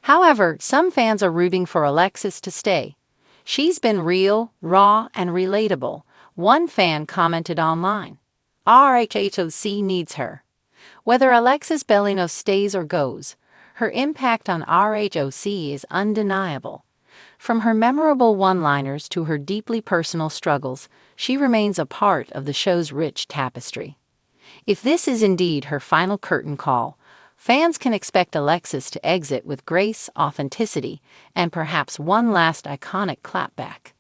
However, some fans are rooting for Alexis to stay. She's been real, raw, and relatable, one fan commented online. RHOA needs her. Whether Alexis Bellino stays or goes, her impact on RHOA is undeniable. From her memorable one-liners to her deeply personal struggles, she remains a part of the show's rich tapestry. If this is indeed her final curtain call, fans can expect Alexis to exit with grace, authenticity, and perhaps one last iconic clapback.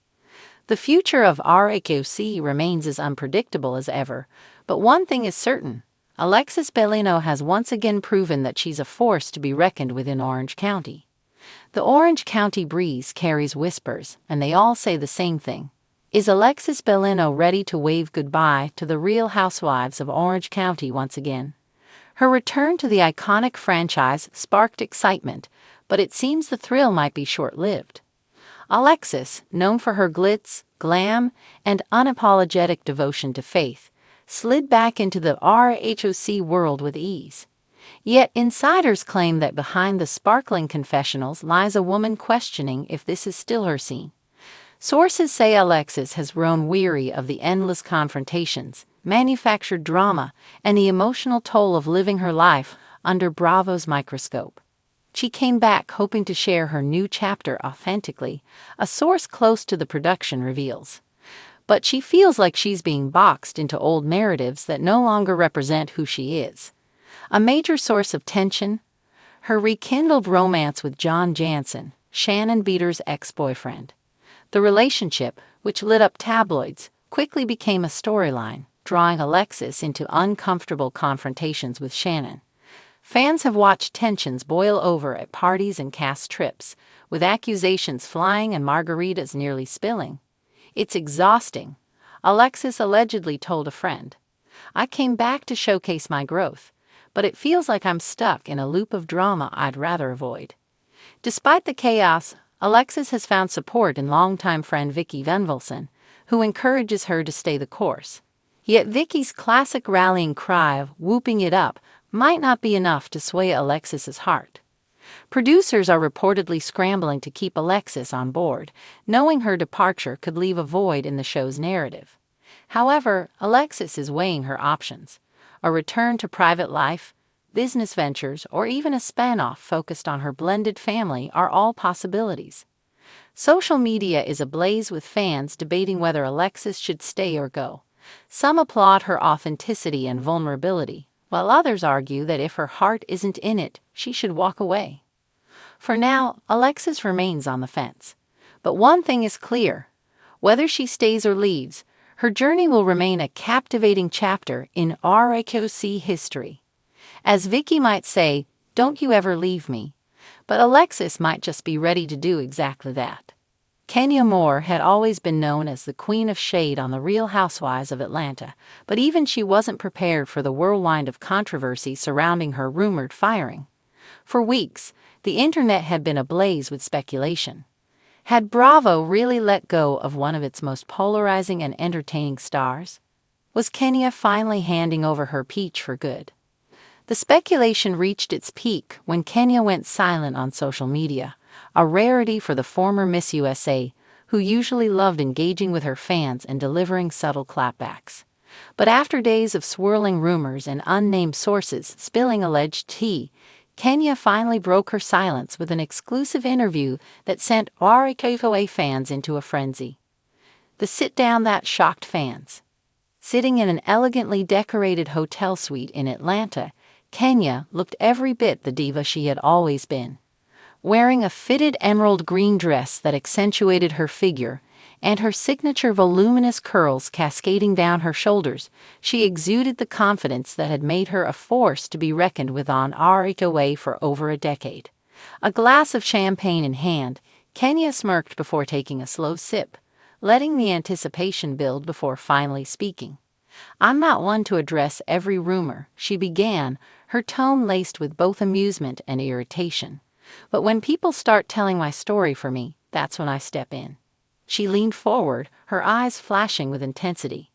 The future of RHOA remains as unpredictable as ever, but one thing is certain: Alexis Bellino has once again proven that she's a force to be reckoned with in Orange County. The Orange County breeze carries whispers, and they all say the same thing. Is Alexis Bellino ready to wave goodbye to the Real Housewives of Orange County once again? Her return to the iconic franchise sparked excitement, but it seems the thrill might be short-lived. Alexis, known for her glitz, glam, and unapologetic devotion to faith, slid back into the RHOA world with ease. Yet insiders claim that behind the sparkling confessionals lies a woman questioning if this is still her scene. Sources say Alexis has grown weary of the endless confrontations, manufactured drama, and the emotional toll of living her life under Bravo's microscope. She came back hoping to share her new chapter authentically, a source close to the production reveals. But she feels like she's being boxed into old narratives that no longer represent who she is. A major source of tension? Her rekindled romance with John Jansen, Shannon Beater's ex-boyfriend. The relationship, which lit up tabloids, quickly became a storyline, drawing Alexis into uncomfortable confrontations with Shannon. Fans have watched tensions boil over at parties and cast trips, with accusations flying and margaritas nearly spilling. It's exhausting. Alexis allegedly told a friend, "I came back to showcase my growth, but it feels like I'm stuck in a loop of drama I'd rather avoid." Despite the chaos, Alexis has found support in longtime friend Vicky Venvelson, who encourages her to stay the course. Yet Vicky's classic rallying cry of "whooping it up" might not be enough to sway Alexis's heart. Producers are reportedly scrambling to keep Alexis on board, knowing her departure could leave a void in the show's narrative. However, Alexis is weighing her options. A return to private life, business ventures, or even a spin-off focused on her blended family are all possibilities. Social media is ablaze with fans debating whether Alexis should stay or go. Some applaud her authenticity and vulnerability, while others argue that if her heart isn't in it, she should walk away. For now, Alexis remains on the fence. But one thing is clear: whether she stays or leaves, her journey will remain a captivating chapter in RHOA history. As Vicky might say, "Don't you ever leave me." But Alexis might just be ready to do exactly that. Kenya Moore had always been known as the Queen of Shade on The Real Housewives of Atlanta, but even she wasn't prepared for the whirlwind of controversy surrounding her rumored firing. For weeks, the internet had been ablaze with speculation. Had Bravo really let go of one of its most polarizing and entertaining stars? Was Kenya finally handing over her peach for good? The speculation reached its peak when Kenya went silent on social media, a rarity for the former Miss USA, who usually loved engaging with her fans and delivering subtle clapbacks. But after days of swirling rumors and unnamed sources spilling alleged tea, Kenya finally broke her silence with an exclusive interview that sent RHOA fans into a frenzy. The sit-down that shocked fans. Sitting in an elegantly decorated hotel suite in Atlanta, Kenya looked every bit the diva she had always been. Wearing a fitted emerald green dress that accentuated her figure, and her signature voluminous curls cascading down her shoulders, she exuded the confidence that had made her a force to be reckoned with on RHOA for over a decade. A glass of champagne in hand, Kenya smirked before taking a slow sip, letting the anticipation build before finally speaking. "I'm not one to address every rumor," she began, her tone laced with both amusement and irritation. "But when people start telling my story for me, that's when I step in." She leaned forward, her eyes flashing with intensity.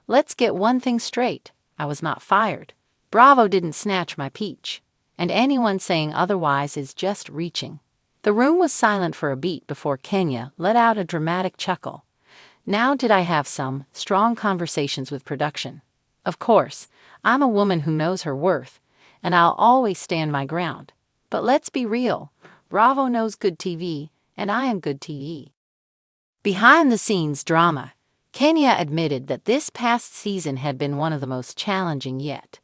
"Let's get one thing straight. I was not fired. Bravo didn't snatch my peach. And anyone saying otherwise is just reaching." The room was silent for a beat before Kenya let out a dramatic chuckle. Now did I have some strong conversations with production. Of course, I'm a woman who knows her worth, and I'll always stand my ground. But let's be real, Bravo knows good TV, and I am good TV. Behind the scenes drama, Kenya admitted that this past season had been one of the most challenging yet.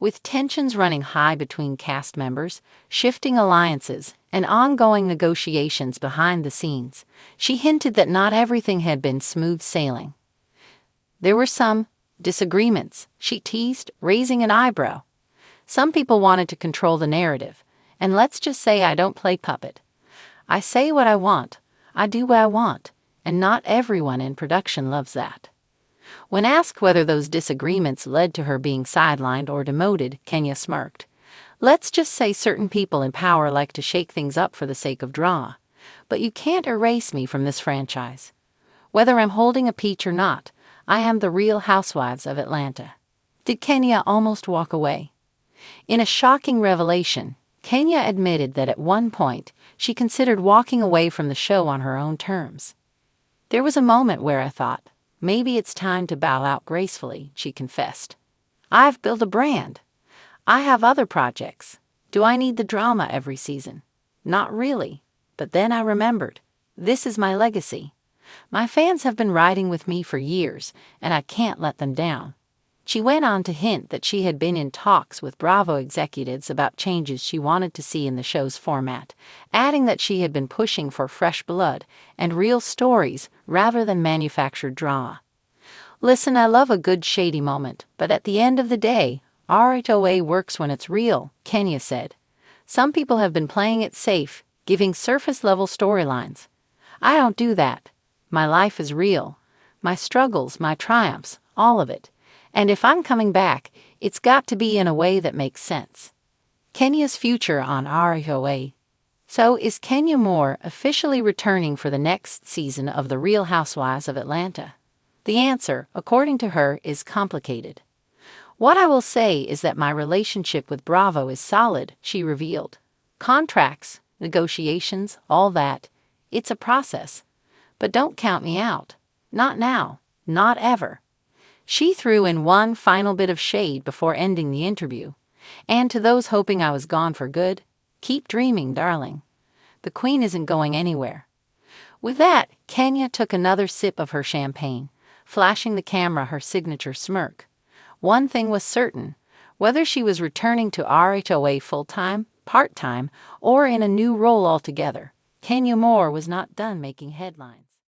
With tensions running high between cast members, shifting alliances, and ongoing negotiations behind the scenes, she hinted that not everything had been smooth sailing. There were some disagreements, she teased, raising an eyebrow. Some people wanted to control the narrative, and let's just say I don't play puppet. I say what I want, I do what I want, and not everyone in production loves that. When asked whether those disagreements led to her being sidelined or demoted, Kenya smirked. Let's just say certain people in power like to shake things up for the sake of drama. But you can't erase me from this franchise. Whether I'm holding a peach or not, I am the real Housewives of Atlanta. Did Kenya almost walk away? In a shocking revelation, Kenya admitted that at one point, she considered walking away from the show on her own terms. There was a moment where I thought, maybe it's time to bow out gracefully, she confessed. I've built a brand. I have other projects. Do I need the drama every season? Not really. But then I remembered, this is my legacy. My fans have been riding with me for years, and I can't let them down. She went on to hint that she had been in talks with Bravo executives about changes she wanted to see in the show's format, adding that she had been pushing for fresh blood and real stories rather than manufactured drama. Listen, I love a good shady moment, but at the end of the day, RHOA works when it's real, Kenya said. Some people have been playing it safe, giving surface-level storylines. I don't do that. My life is real. My struggles, my triumphs, all of it. And if I'm coming back, it's got to be in a way that makes sense. Kenya's future on RHOA. So is Kenya Moore officially returning for the next season of The Real Housewives of Atlanta? The answer, according to her, is complicated. What I will say is that my relationship with Bravo is solid, she revealed. Contracts, negotiations, all that. It's a process. But don't count me out. Not now. Not ever. She threw in one final bit of shade before ending the interview. And to those hoping I was gone for good, keep dreaming, darling. The Queen isn't going anywhere. With that, Kenya took another sip of her champagne, flashing the camera her signature smirk. One thing was certain, whether she was returning to RHOA full-time, part-time, or in a new role altogether, Kenya Moore was not done making headlines.